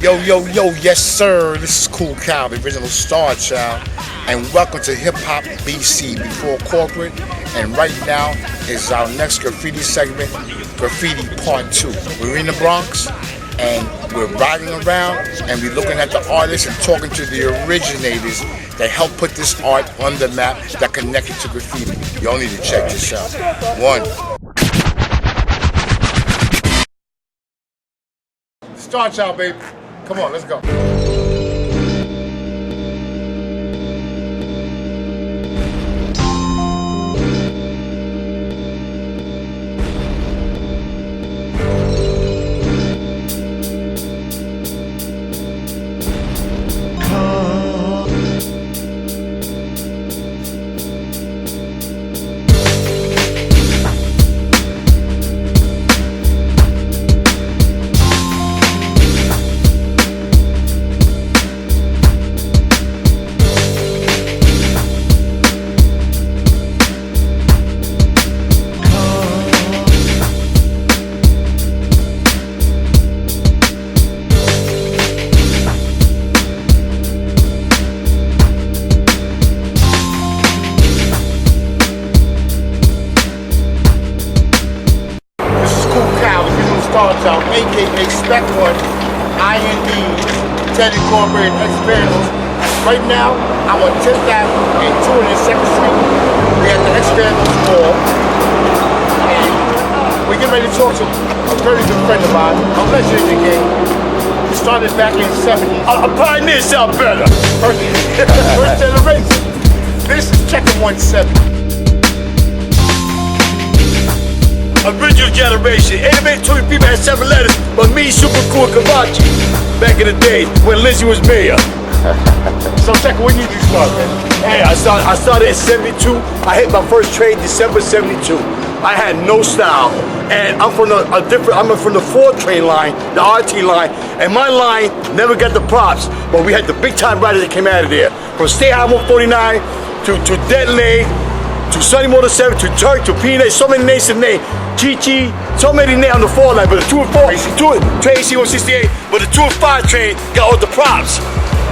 Yo, yo, yo, yes sir, this is Kool KYLE, the original Star Child, and welcome to Hip Hop BC Before Corporate. And right now is our next graffiti segment, Graffiti Part 2. We're in the Bronx, and we're riding around, and we're looking at the artists and talking to the originators that helped put this art on the map that connected to graffiti. Y'all need to check this out. One. Star Child, baby. Come on, let's go. AKA Spec One, IND, Teddy Incorporated, Experimentals. Right now, I'm on 10th Avenue and 202nd Street. We're at the Experimentals Mall. And we're getting ready to talk to a very good friend of mine, a legend in the game. He started back in the 70s. A pioneer sound better. First generation. This is Checker 170. Original generation. 8 people had 7 letters, but me, Super Cool Kyyle, back in the days when Lizzie was mayor. So Checker, when did you start, man? Hey, I started in 72. I hit my first trade December 72. I had no style, and I'm from I'm from the 4 train line, the RT line, and my line never got the props, but we had the big time riders that came out of there. From State Highway 149 to Deadly, to Sunny Motor 7, to Turk, to PNA, so many names to name. Chi, so many names on the 4 line, but the 2 and 4, train AC 168, but the 2 and 5 train got all the props.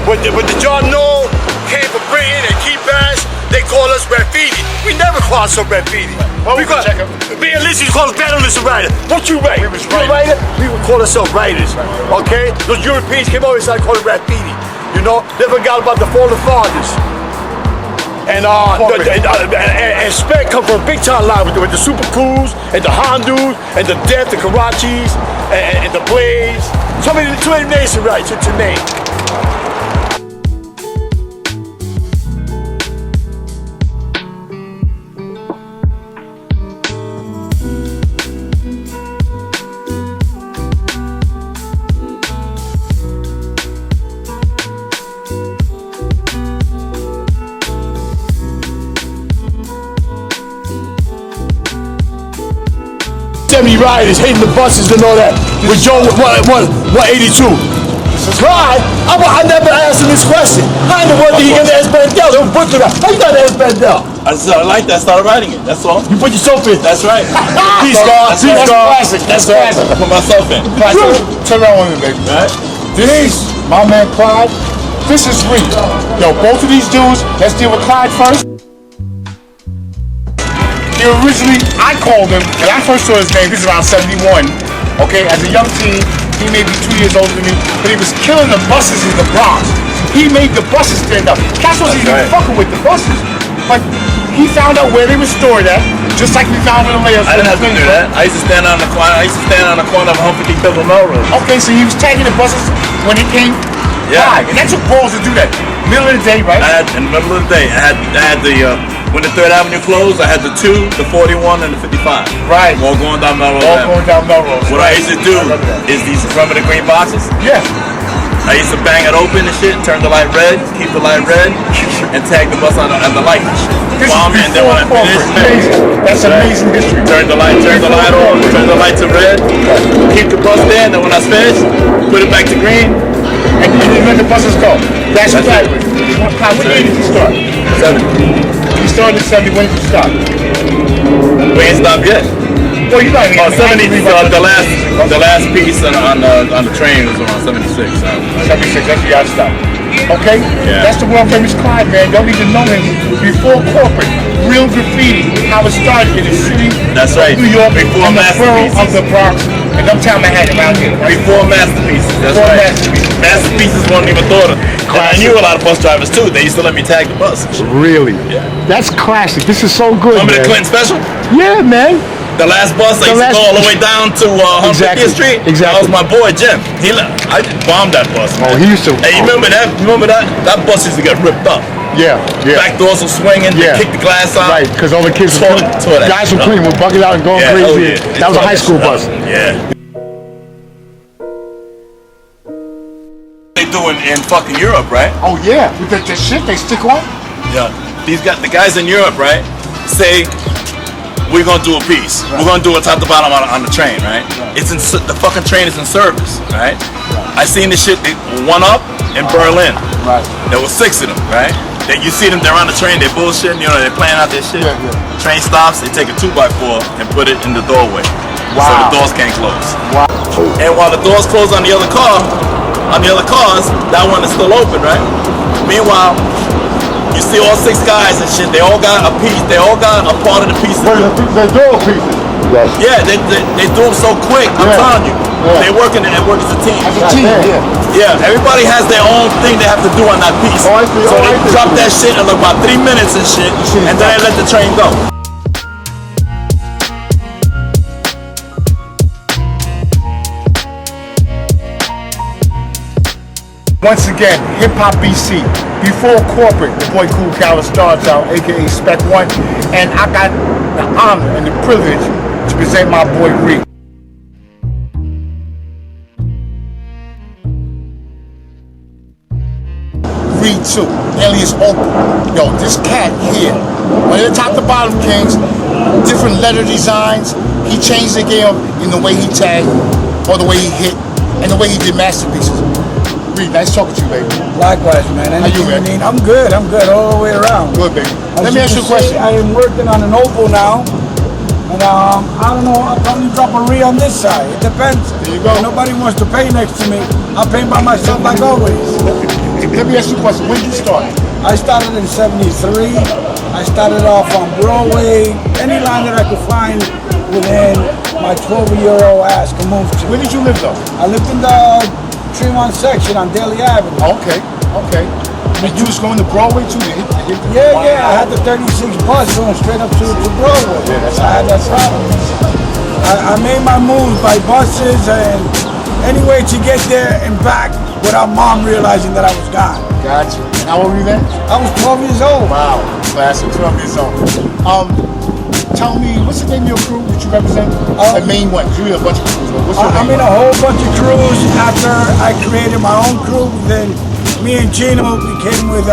When the John Knoll came from Britain and Key Bass, they call us Graffiti. We never call ourselves Graffiti. Well, we call me and Lizzie call us battlers and writers. What you write? We was writers. We would call ourselves writers. Okay? Those Europeans came over and started calling Graffiti. You know? They forgot about the fallen fathers. And Spec come from a big time line with the Super Cools and the Hondus and the Death, the Karachis and the Blaze. So many names to write, to name. Riders hating the buses and all that. With Joe, what 82? Right? I never asked him this question. How in the world did he get the S. Bandel? They were butchered out. How you got the S. Bandel? I like that. I started writing it. That's all. You put yourself in. That's right. Peace, God. That's classic. That's classic. I put myself in. Turn around with me, baby. Right? This, my man Clyde, this is Reef. Yo, both of these dudes, let's deal with Clyde first. Originally, I called him, and I first saw his name, this is around 71, okay, as a young teen. He may be 2 years older than me, but he was killing the buses in the Bronx. He made the buses stand up. Cass wasn't even fucking with the buses, but he found out where they were stored at, just like we found in the layers. I didn't have to do that. I used to stand on the corner of Humphrey Pilgrim Railroad. Okay, so he was tagging the buses when he came by, and that took balls to do that. Middle of the day, right? In the middle of the day, I had the when the 3rd Avenue closed, I had the 2, the 41, and the 55. Right. All going down Melrose. All going down Melrose. What I used to do is these, remember the green boxes? Yeah. I used to bang it open and shit, turn the light red, keep the light red, and tag the bus on the light and shit. And then when I finished, that's amazing history. Turn the light on, turn the light to red, keep the bus there, and then when I finish, put it back to green. And you let the buses go. That's exactly. What year did you start? 70. You started in 70, when did you start? We ain't stopped yet. Well, you like Oh, 70. The last piece on the train was around 76. 76, that's the stuff. Okay? Yeah. That's the world famous Clyde, man. Y'all need to know him before corporate. Real graffiti, how it started in the city That's right. of New York, Before and the borough masterpieces. of the Bronx, and uptown Manhattan around here. Before masterpieces. That's Before right. masterpieces. Masterpieces weren't even thought of. And I knew a lot of bus drivers too. They used to let me tag the bus. Really? Yeah. That's classic. This is so good, Remember the man. Clinton special? Yeah, man. The last bus, I used to go all the way down to 150th Street. Exactly. That was my boy Jim. I just bombed that bus. Man. Oh, he used to. Hey, you remember that? That bus used to get ripped up. Yeah, yeah. Back doors were swinging. Yeah. They kicked the glass out. Right, because all the kids, Tore that guys shit from Cleveland were bugging out and going Yeah, oh, crazy. yeah. That was a high school bus. Yeah. They do in fucking Europe, right? Oh yeah, with the shit they stick on? Yeah. The guys in Europe, right, say we're gonna do a piece. Right. We're gonna do it top to bottom on the train, right? It's in the fucking train is in service, right? I seen this shit one up in Berlin. Right. There was 6 of them, right? You see them, they're on the train, they're bullshitting, you know, they're playing out their shit. Yeah, yeah. Train stops, they take a 2x4 and put it in the doorway. Wow. So the doors can't close. Wow. And while the doors close on the other cars, that one is still open, right? Meanwhile, you see all 6 guys and shit, they all got a piece, they all got a part of the piece. The door pieces. Yes. Yeah, they do them so quick, I'm telling you. Yeah. They work as a team. As a team, yeah. Yeah, everybody has their own thing they have to do on that piece. Oh, I see. So Oh, they I see. drop that shit in about 3 minutes and shit, and then they let the train go. Once again, Hip Hop BC. Before corporate, the boy KOOL KYLE starts out, aka Spec One, and I got the honor and the privilege to present my boy RIFF. Read 2, alias Opal. Yo, this cat here, one of the top to bottom kings, different letter designs. He changed the game in the way he tagged, or the way he hit, and the way he did masterpieces. Reed, nice talking to you, baby. Likewise, man. How you, man? I'm good all the way around. Good, baby. As Let me ask you a can see, question. I am working on an Opal now. And I don't know, I'll probably drop a re on this side. It depends. There you go. If nobody wants to pay next to me, I'll pay by myself like always. Let me ask you a question. When did you start? I started in '73. I started off on Broadway, any line that I could find within my 12-year-old ass can move to. Where did you live, though? I lived in the Tremont section on Daly Avenue. Okay, okay. And you was going to Broadway, too? Yeah, I had the 36 bus going straight up to Broadway. Yeah, that's I had that problem. I made my moves by buses and any way to get there and back without mom realizing that I was gone. Gotcha. And how old were you then? I was 12 years old. Wow, classic, 12 years old. Tell me, what's the name of your crew that you represent? The main one, because you have a bunch of crews, but what's your I'm main in a whole bunch of crews. After I created my own crew, then me and Gino became with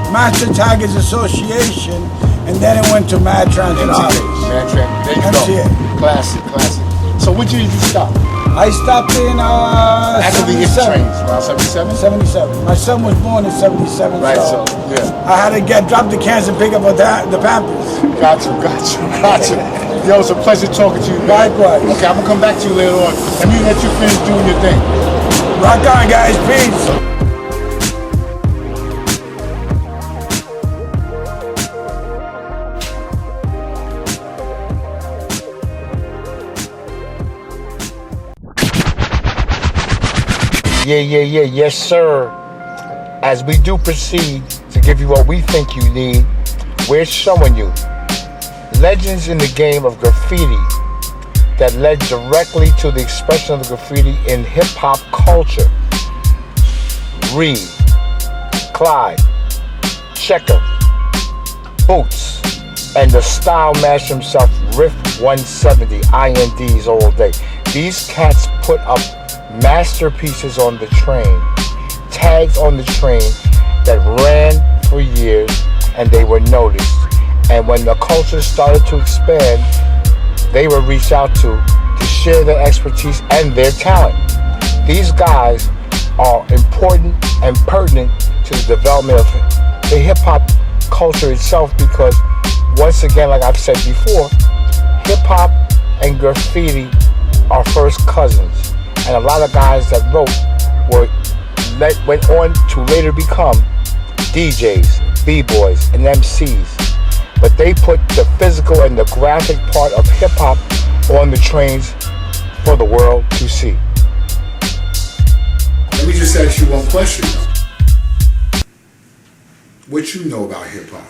Master Taggers Association, and then it went to Mad Transit Artists. Mad Transit, there you MTA. go. Classic, classic. So what year did you stop? I stopped in After the IF 77. trains, around 77? 77. My son was born in 77, Right, so so, yeah. I had to drop the cans and pick up the Pampers. Gotcha. Yo, it's a pleasure talking to you, man. Likewise. Okay, I'm gonna come back to you later on. Let me let you finish doing your thing. Rock on, guys. Peace. Yeah, yes sir. As we do proceed to give you what we think you need, we're showing you legends in the game of graffiti that led directly to the expression of the graffiti in hip-hop culture. Reed, Clyde, Checker, Boots, and the style master himself, RIFF 170, INDs all day. These cats put up masterpieces on the train, tags on the train that ran for years, and they were noticed. And when the culture started to expand, they were reached out to share their expertise and their talent. These guys are important and pertinent to the development of the hip-hop culture itself, because once again, like I've said before, hip-hop and graffiti are first cousins, and a lot of guys that wrote went on to later become DJs, B-boys, and MCs. But they put the physical and the graphic part of hip-hop on the trains for the world to see. Let me just ask you one question though. What you know about hip-hop?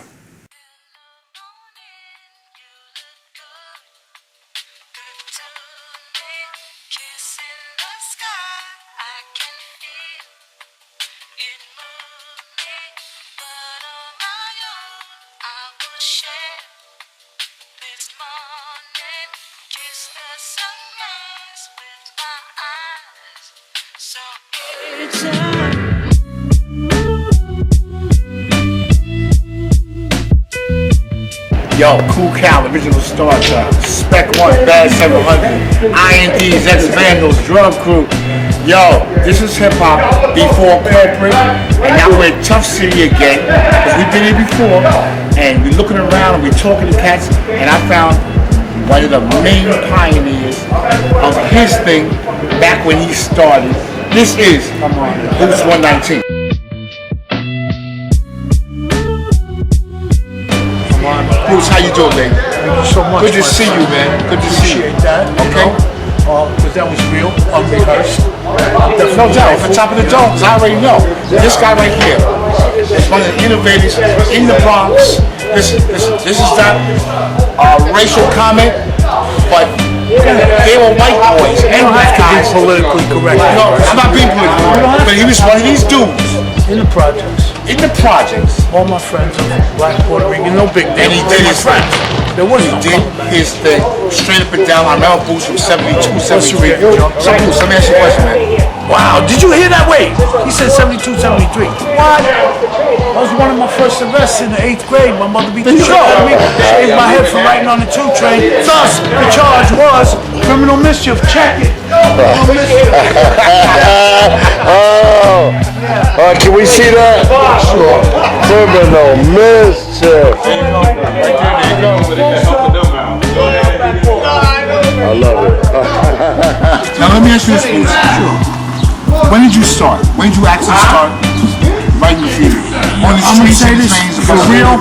Yo, Kool KYLE, original Star Child, Spec 1, Bad 700, INDs, X-Vandals, Drug Crew. Yo, this is hip hop before corporate, and now we're in Tough City again, because we've been here before, and we're looking around and we're talking to cats, and I found one of the main pioneers of his thing back when he started. This is Boots 119. Bruce, how you doing, baby? Thank you so much. Good to see you, man. Good to see you. Appreciate that. Okay. Because that was real, unrehearsed. No doubt, off the top of the dome, because I already know. This guy right here is one of the innovators in the Bronx. This is not a racial comment, but they were white boys and black guys. Politically correct. No, I'm not being political, but he was one of these dudes. In the projects. In the projects. All my friends are black, Puerto Rican, no big deal. And he did his thing. There was He no did his thing. Straight up and down. I remember Boots from 72, 73. So Boots, let me ask you a question, man. Wow, did you hear that? Wait, he said 72, 73. What? That was one of my first arrests in the 8th grade. My mother beat the shit out of me. Shaved my head for riding on the 2 train. Thus, the charge was criminal mischief. Check it. Can we see that? Sure. Criminal mischief. I love it. Now let me ask you this, Boots. Sure. When did you start? When did you actually start writing graffiti? On the I'm gonna streets, say and the this trains, for real,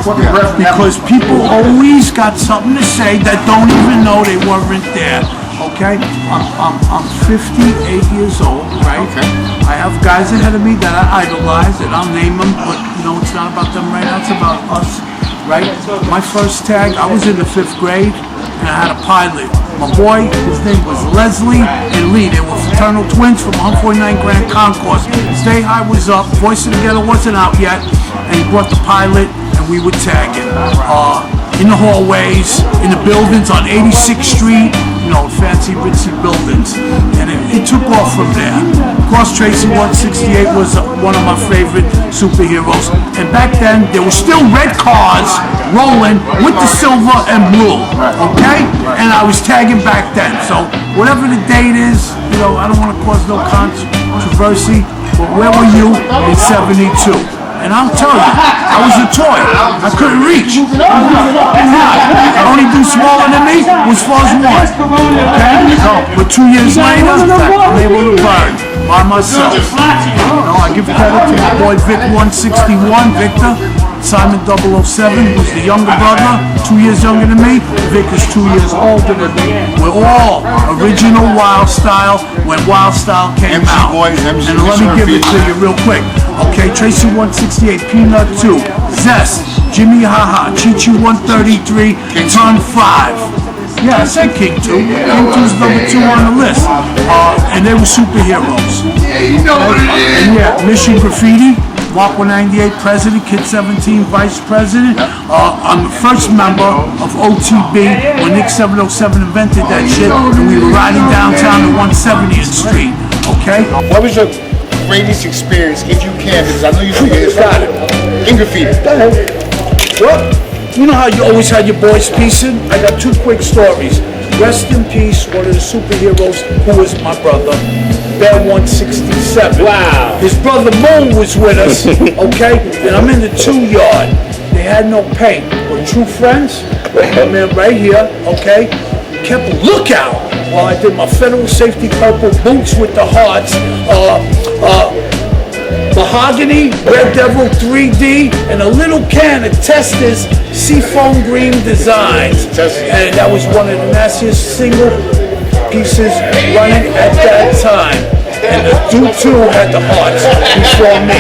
because people always got something to say that don't even know they weren't there. Okay, I'm 58 years old, right? Okay. I have guys ahead of me that I idolize, and I'll name them, but you know it's not about them right now. It's about us, right? My first tag, I was in the 5th grade, and I had a pilot. My boy, his name was Leslie and Lee. They were fraternal twins from 149 Grand Concourse. Stay High was up, Voice of the Ghetto wasn't out yet, and he brought the pilot, and we would tag it. In the hallways, in the buildings on 86th Street, you know, fancy, ritzy buildings. And it took off from there. Of course, Tracy 168 was one of my favorite superheroes. And back then, there were still red cars rolling with the silver and blue, okay? And I was tagging back then. So whatever the date is, you know, I don't want to cause no controversy, but where were you in 72? And I'll tell you, I was a toy. I couldn't reach. The only dude smaller than me was Fuzz 1. Okay? But 2 years later, I'm able to burn by myself. No, I give credit to my boy Vic 161, Victor. Simon 007, who's the younger brother, 2 years younger than me. Vic is 2 years older than me. We're all original Wild Style when Wild Style came out. And let me give it to you real quick. Okay, Tracy 168, Peanut 2, Zest, Jimmy Haha, Chi-Chi 133, Ton 5. Yeah, I said King 2. King 2's number 2 on the list. And they were superheroes. Yeah, you know what it is. And yeah, Mission Graffiti, Mark 198 President, Kid 17 Vice President. I'm the first member of OTB when Nick 707 invented that shit, and we were riding downtown at 170th Street. Okay? What was your greatest experience, if you can, because I know you got it, in graffiti? What? You know how you always had your boys piecing? I got 2 quick stories. Rest in peace, one of the superheroes who was my brother, Bear 167. Wow. His brother Moon was with us, okay? And I'm in the 2 yard. They had no paint. We're true friends. I'm in right here, okay? kept a lookout while I did my Federal Safety Purple boots with the hearts, Mahogany, Red Devil 3D, and a little can of Testers Seafoam Green Designs. And that was one of the nastiest single pieces running at that time. And the dude too had the hearts before me,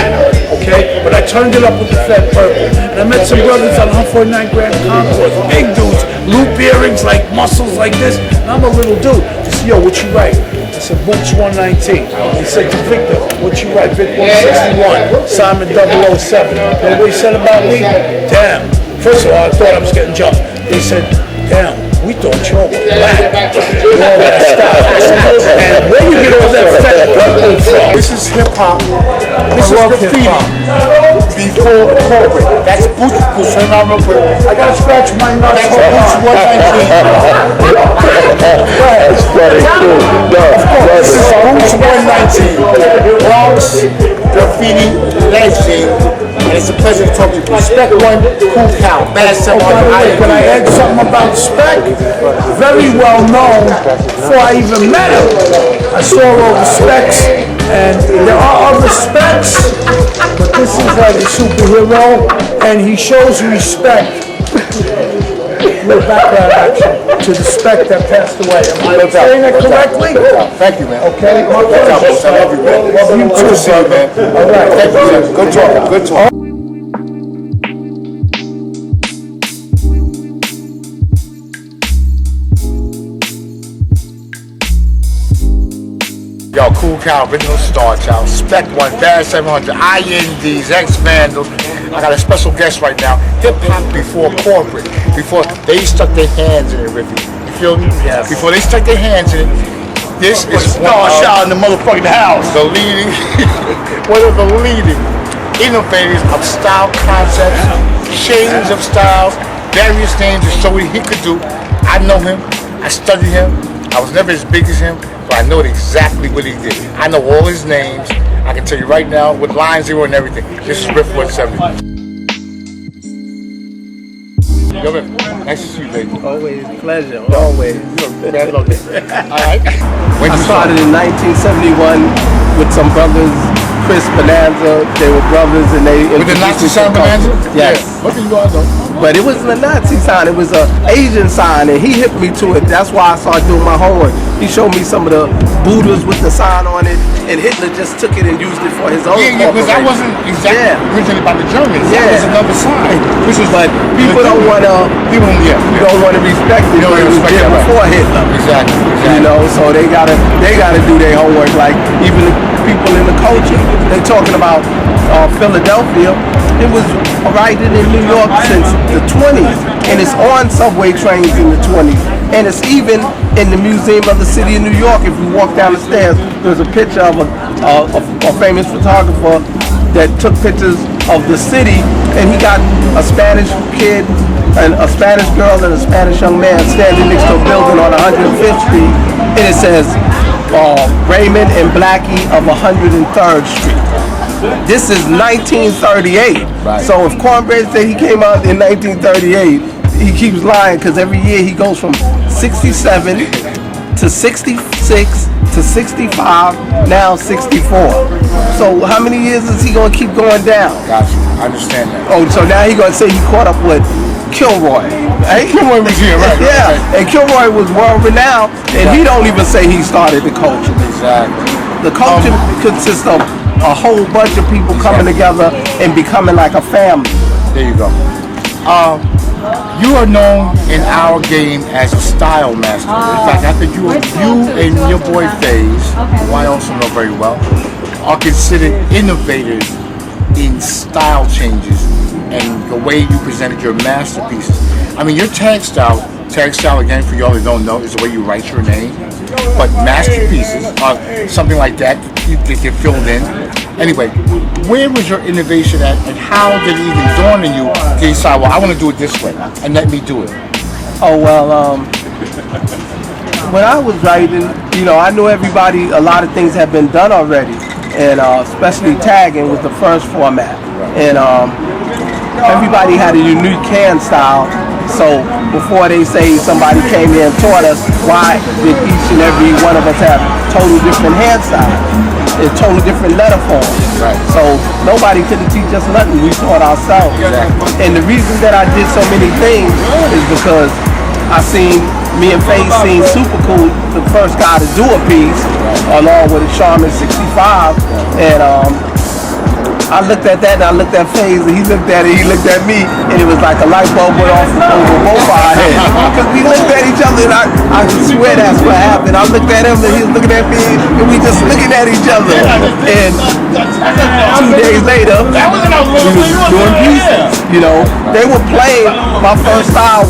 okay? But I turned it up with the Fed Purple. And I met some brothers on 149 Grand Concourse, big dudes, loop earrings like muscles like this. And I'm a little dude. They said, yo, what you write? I said, Boots 119. He said to Victor, what you write? Vic 161, Simon 007. You know what he said about me? Damn. First of all, I thought I was getting jumped. They said, damn, we thought you were black. All that stuff. And where you get all that fat purple from? This is hip hop. This is graffiti. Before corporate. That's Boots. I gotta scratch my nuts. Boots 119. That's funny. This is Boots 119. Bronx graffiti legend. And it's a pleasure to talk to you. Respect one, Cool Cow. Bad 700. Can I add something about Spec? Very well known before I even met him. I saw all the specs, and there are other specs, but this is like a superhero, and he shows respect. Little background action to the Spec that passed away. Am I saying that correctly? Thank you, man. Okay, my pleasure. I love you, man. Love you too, man. All right. Thank you, man. Good talk. Good talk. Yo, Cool Cow, original star child, Spec One, Bad 700, INDs, X Vandals. I got a special guest right now. Hip hop before corporate, before they stuck their hands in it, Riffy. You feel me? Yes. Before they stuck their hands in it. This is Star shout in the motherfucking house. the leading, one of the leading innovators of style concepts, shades of styles, various names to show what he could do. I know him. I studied him. I was never as big as him, but I know exactly what he did. I know all his names. I can tell you right now what lines they were and everything. This is Riff 170. Yo, Riff, nice to see you, baby. Always a pleasure, always. Man, love it. All right. When I you started in 1971 with some brothers, Chris Bonanza. They were brothers and they with the Nazi introduced me to sign Bonanza? culture. Yes. Yeah. Okay, you are though. But it wasn't a Nazi sign, it was an Asian sign, and he hit me to it. That's why I started doing my homework. He showed me some of the Buddhas with the sign on it, and Hitler just took it and used it for his own Yeah, because that corporation. wasn't exactly originally by the Germans. That Yeah. was another sign. Which is But people don't want to. People, yeah. You don't want to respect it. You don't It was respect there that, right. before Hitler. Exactly. You know, so they gotta do their homework. Like even the people in the culture, they're talking about Philadelphia. It was writing in New York since the 20s, and it's on subway trains in the 20s, and it's even in the Museum of the City of New York. If you walk down the stairs, there's a picture of a famous photographer that took pictures of the city, and he got a Spanish kid and a Spanish girl and a Spanish young man standing next to a building on 105th Street, and it says Raymond and Blackie of 103rd Street. This is 1938. Right. So if Cornbread said he came out in 1938, he keeps lying because every year he goes from 67 to 66 to 65, now 64. So how many years is he going to keep going down? Gotcha. I understand that. Oh, so now he going to say he caught up with Kilroy. Right? Kilroy was here, right? Yeah, Right. and Kilroy was world renowned, and he don't even say he started the culture. Exactly. The culture consists of a whole bunch of people coming together and becoming like a family. There you go. You are known in our game as a style master. In fact, I think you and your boy FaZe, who I also know very well, are considered innovators in style changes and the way you presented your masterpieces. I mean, your tag style again, for y'all that don't know, is the way you write your name. But masterpieces are something like that get filled in. Anyway, where was your innovation at, and how did it even dawn on you to decide, well, I want to do it this way, and let me do it? Oh, well, when I was writing, you know, I knew everybody, a lot of things had been done already, and especially tagging was the first format. And everybody had a unique hand style, So before they say somebody came here and taught us, why did each and every one of us have totally different hand styles and totally different letter forms? Right. So nobody couldn't teach us nothing. We taught ourselves. Exactly. And the reason that I did so many things is because me and Faye seen Super Cool, the first guy to do a piece, along with a Charmin 65, and I looked at that and I looked at Faze and he looked at it, he looked at me, and it was like a light bulb went off over both our heads. Because we looked at each other and I swear that's what happened. I looked at him and he was looking at me and we just looking at each other. And 2 days later, we was doing pieces, you know. They were playing, my first style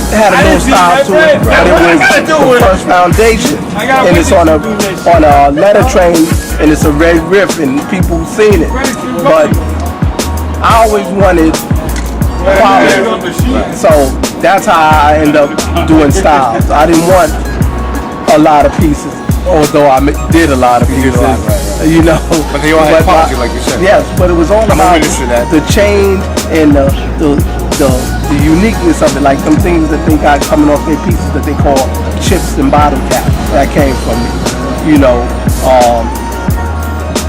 had a little style to it, but it was the first foundation, and it's on a letter train, and it's a red riff, and people seen it. But I always wanted quality, so that's how I end up doing styles. I didn't want a lot of pieces, although I did a lot of pieces, you know. But they all had quality, like you said. Yes, but it was all about the change and the uniqueness of it, like some things that they got coming off their pieces that they call chips and bottom caps. That came from me, you know.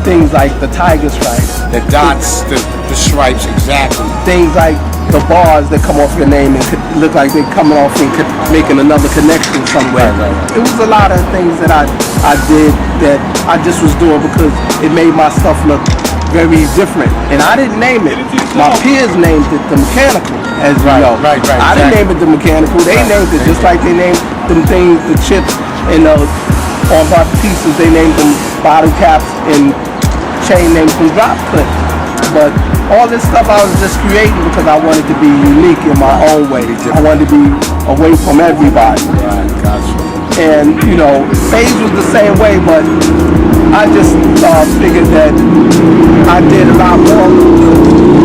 Things like the tiger stripes, The dots, the stripes, exactly. things like the bars that come off your name and could look like they're coming off and making another connection somewhere. Right. It was a lot of things that I did that I just was doing because it made my stuff look very different. And I didn't name it. My peers named it the mechanical, as you know. Right, I didn't name it the mechanical. They named it just like they named them things, the chips and on my pieces, they named them bottle caps and chain names from drop clips. But all this stuff I was just creating because I wanted to be unique in my own way. I wanted to be away from everybody. Right, gotcha. And, you know, Faze was the same way, but I just figured that I did a lot more.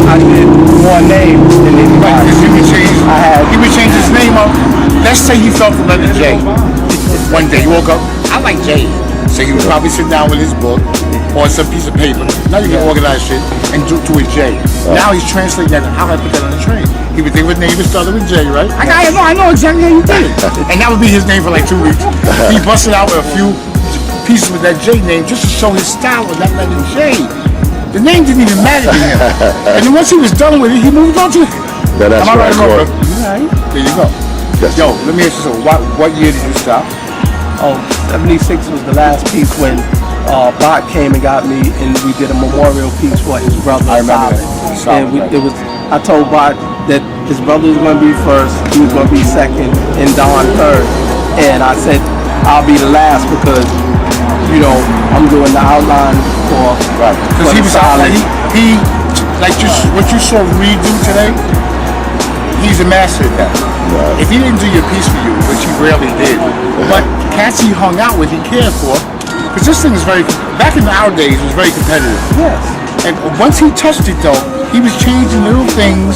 I did more names than anybody. Because he would change his name up. Let's say he felt the letter J. One day he woke up, I like J. So he would probably sit down with his book or some piece of paper. Now you can organize shit and do to his J. Now he's translating that. How do I put that on the train? He would think of a name that started with J, right? I know exactly how you did it. And that would be his name for like 2 weeks. He busted out with a few pieces with that J name just to show his style with that letter J. The name didn't even matter to him. And then once he was done with it, he moved on to it. That's Am I right, right. right? There you go. Yes. Yo, let me ask you something. What year did you stop? 76 was the last piece when Bot came and got me, and we did a memorial piece for his brother. I remember Solid. that. And I told Bot that his brother was going to be first, he was going to be second, and Don third. And I said, I'll be the last because, you know, I'm doing the outline for Because he was Solid. he like what you saw Reed do today. He's a master at that. If he didn't do your piece for you, which he rarely did, but cats he hung out with, he cared for, because this thing is back in our days, it was very competitive. Yes. And once he touched it though, he was changing little things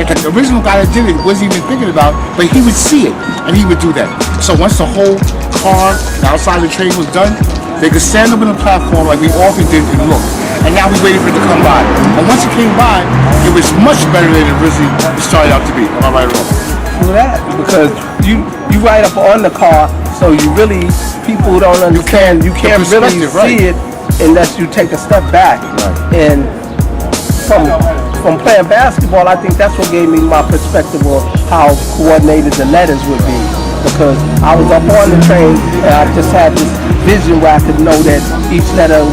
that the original guy that did it wasn't even thinking about, but he would see it, and he would do that. So once the whole car outside the train was done, they could stand up on the platform like we often did and look. And now we waited for it to come by. And once it came by, it was much better than it originally started out to be. Am I right or wrong? Do that because you write up on the car, so you really, people don't understand. You can't really see it unless you take a step back. And from playing basketball, I think that's what gave me my perspective of how coordinated the letters would be. Because I was up on the train and I just had this vision where I could know that each letter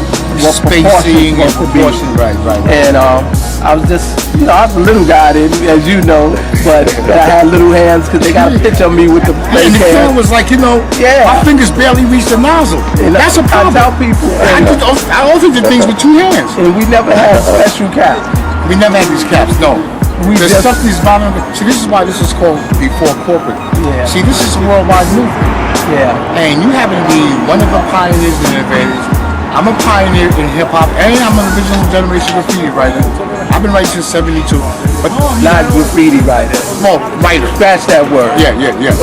was spacing and proportion, right. And I was just, you know, I was a little guy then, as you know, but I had little hands because they got a picture of me with the fake And the hands. feeling was like, you know, my fingers barely reached the nozzle. And That's a problem. I tell people. I often did things with 2 hands. And we never had special caps. We never had these caps, no. The stuff these modern. See, this is why this is called before corporate. Yeah. See, this is a worldwide movement. Yeah. And you happen to be one of the pioneers and innovators. I'm a pioneer in hip hop, and I'm an original generation graffiti writer. I've been writing since '72, but Not graffiti writer. well, writer. Scratch that word. Yeah.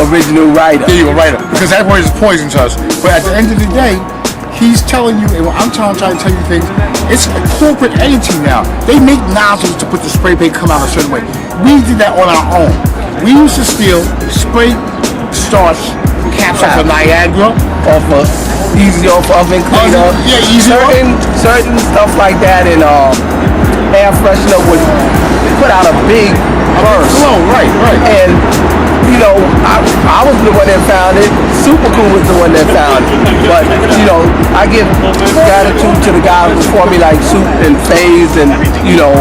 Original writer. There you go, writer. Because that word is poison to us. But at the end of the day, he's telling you, and I'm trying to tell you things. It's a corporate entity now. They make nozzles to put the spray paint come out a certain way. We did that on our own. We used to steal spray starch caps off of Niagara. Off of Easy Off Oven Cleaner. Yeah, Easy Off. Certain stuff like that, and air freshener would put out a big burst. Flow, right. And you know, I was the one that found it. Super Cool was the one that found it. But you know, I give gratitude to the guys before me, like Soup and FaZe, and you know,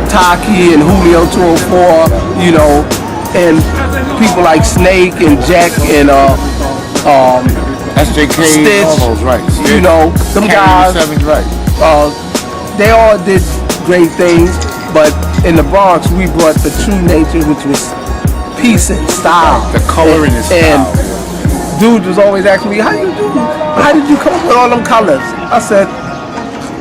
Taki and Julio 204. You know, and people like Snake and Jack and SJK, Stitch, all those, right. You know, them guys. Right. They all did great things, but in the Bronx, we brought the true nature, which was peace and style. The color and the style. And dude was always asking me, how did you come up with all them colors? I said,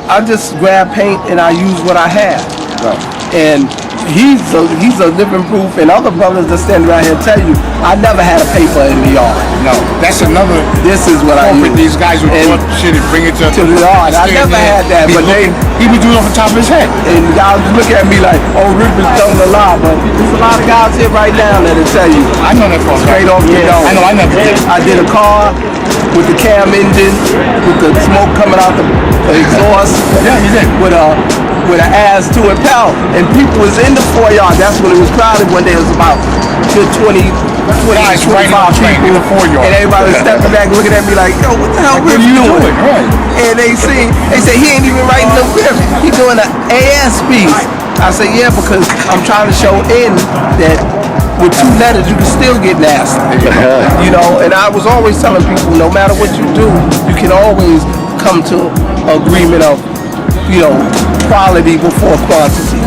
I just grab paint and I use what I have. Right. And he's a living proof, and other brothers that stand around here tell you, I never had a paper in the yard. No, that's another. This is what I use. These guys would put shit and bring it to the yard. I never had that, but he would do it off the top of his head. And guys look at me like, oh, Riff is telling a lie, but there's a lot of guys here right now that'll tell you. I know that for a fact. Straight off the dome. I know, I never did. I did a car with the cam engine, with the smoke coming out the exhaust. Yeah, you did. With an ass to it pal, and people was in the 4 yard. That's when it was crowded. One day it was about good 25 people in the 4 yard, and everybody was stepping back, looking at me like, "Yo, what the hell are you doing?" Right. And they say he ain't even writing no riff. He doing an AS piece. I say, yeah, because I'm trying to show in that with 2 letters you can still get nasty. You know, and I was always telling people, no matter what you do, you can always come to agreement of, you know, quality before quantity.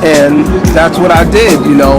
And that's what I did, you know.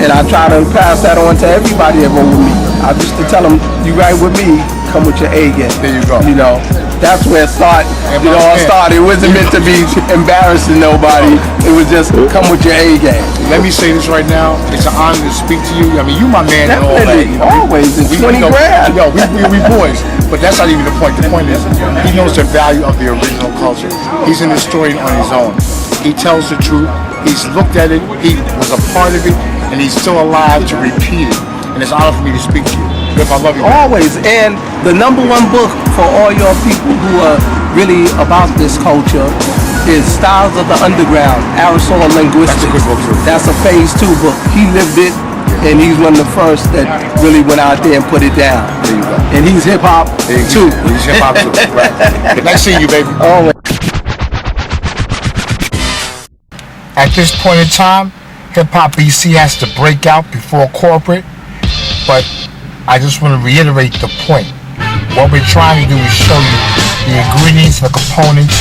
And I try to pass that on to everybody that roll with me. I used to tell them, you ride with me, come with your A game. There you go. You know, that's where it started. You know, it started. It wasn't meant to be embarrassing nobody. It was just come with your A game. Let me say this right now. It's an honor to speak to you. I mean, you my man and all that. Definitely, always. It's 20 grand. Yo, we boys. But that's not even the point. The point is, he knows the value of the original culture. He's in the story on his own. He tells the truth. He's looked at it. He was a part of it. And he's still alive to repeat it. And it's an honor for me to speak to you. Riff, I love you. Always. And the #1 book for all your people who are really about this culture is Styles of the Underground, Aerosol Linguistics. That's a good book, too. That's a phase 2 book. He lived it, and he's one of the first that really went out there and put it down. There you go. And he's hip-hop, too. He's hip-hop, too. Right. Nice seeing you, baby. Always. At this point in time, Hip Hop BC has to break out before corporate, but I just want to reiterate the point. What we're trying to do is show you the ingredients, the components,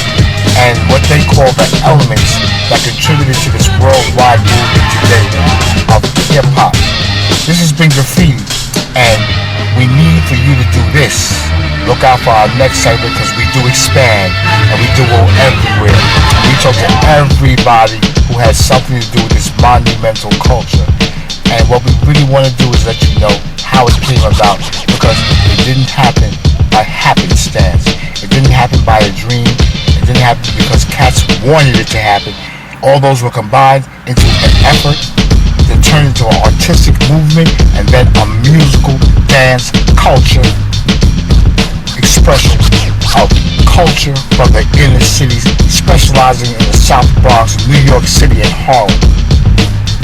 and what they call the elements that contributed to this worldwide movement today of hip hop. This has been Graffiti, and we need for you to do this. Look out for our next segment, because we do expand and we do go everywhere. We talk to everybody who has something to do with this monumental culture. And what we really want to do is let you know how it came about, because it didn't happen by happenstance. It didn't happen by a dream. It didn't happen because cats wanted it to happen. All those were combined into an effort to turn into an artistic movement and then a musical dance culture expression of culture from the inner cities, specializing in the South Bronx, New York City, and Harlem.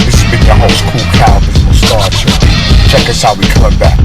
This has been your host, Kool Kyle, Visible Star Show. Check us out, we coming back.